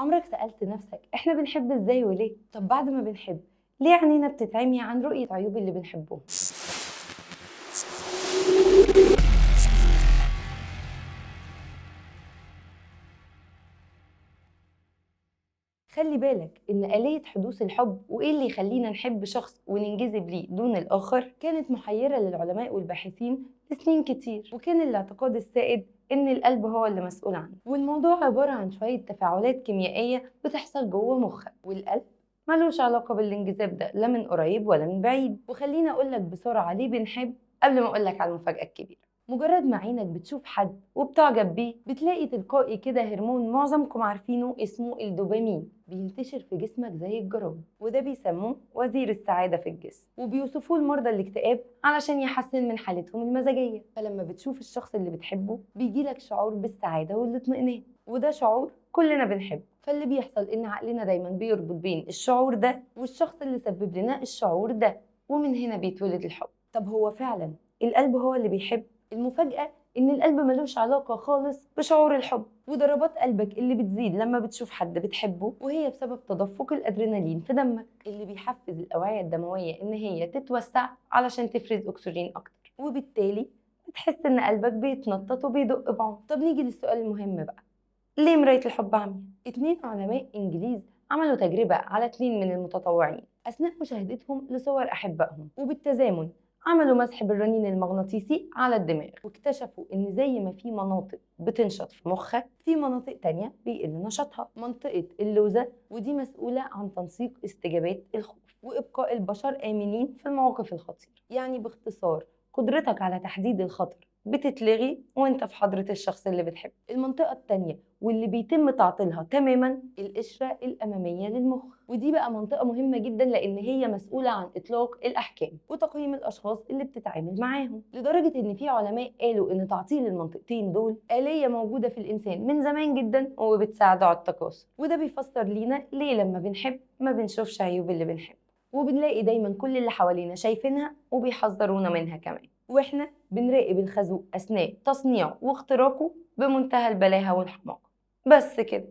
عمرك سألت نفسك احنا بنحب ازاي وليه؟ طب بعد ما بنحب ليه عينينا بتتعمي عن رؤية عيوب اللي بنحبهم؟ خلي بالك إن آلية حدوث الحب وإيه اللي يخلينا نحب شخص وننجذب ليه دون الآخر كانت محيرة للعلماء والباحثين لسنين كتير، وكان الاعتقاد السائد إن القلب هو اللي مسؤول عنه، والموضوع عبارة عن شوية تفاعلات كيميائية بتحصل جوه مخك، والقلب ملوش علاقة بالانجذاب ده لا من قريب ولا من بعيد. وخليني أقولك بسرعة ليه بنحب قبل ما أقولك على المفاجأة الكبيرة. مجرد ما عينك بتشوف حد وبتعجب بيه بتلاقي تلقائي كده هرمون معظمكم عارفينه اسمه الدوبامين بينتشر في جسمك زي الجراد، وده بيسموه وزير السعادة في الجسم، وبيوصفوه لمرضى الاكتئاب علشان يحسن من حالتهم المزاجية. فلما بتشوف الشخص اللي بتحبه بيجيلك شعور بالسعادة والاطمئنان، وده شعور كلنا بنحبه. فاللي بيحصل ان عقلنا دايما بيربط بين الشعور ده والشخص اللي سبب لنا الشعور ده، ومن هنا بيتولد الحب. طب هو فعلا القلب هو اللي بيحب؟ المفاجأة إن القلب ملوش علاقة خالص بشعور الحب، وضربات قلبك اللي بتزيد لما بتشوف حد بتحبه وهي بسبب تدفق الأدرينالين في دمك اللي بيحفز الأوعية الدموية إن هي تتوسع علشان تفرز أكسجين أكتر، وبالتالي بتحس إن قلبك بيتنطط وبيدق بعمق. طب نيجي للسؤال المهم بقى، ليه مراية الحب عمياء؟ 2 علماء إنجليز عملوا تجربة على 2 من المتطوعين أثناء مشاهدتهم لصور أحبائهم، وبالتزامن عملوا مسح بالرنين المغناطيسي على الدماغ، واكتشفوا إن زي ما في مناطق بتنشط في مخك في مناطق تانية بيقل نشاطها. منطقة اللوزة ودي مسؤولة عن تنسيق استجابات الخوف وإبقاء البشر آمنين في المواقف الخطيرة. يعني باختصار قدرتك على تحديد الخطر بتتلغي وانت في حضرة الشخص اللي بتحبه. المنطقة التانية واللي بيتم تعطيلها تماما القشرة الأمامية للمخ، ودي بقى منطقة مهمة جدا لأن هي مسؤولة عن إطلاق الأحكام وتقييم الأشخاص اللي بتتعامل معاهم، لدرجة إن في علماء قالوا إن تعطيل المنطقتين دول آلية موجودة في الإنسان من زمان جدا وبتساعده على التكاثر. وده بيفسر لينا ليه لما بنحب ما بنشوفش عيوب اللي بنحب، وبنلاقي دايما كل اللي حوالينا شايفينها وبيحذرونا منها كمان، واحنا بنراقب الخازوق أثناء تصنيعه واختراقه بمنتهى البلاهة والحماقة. بس كده.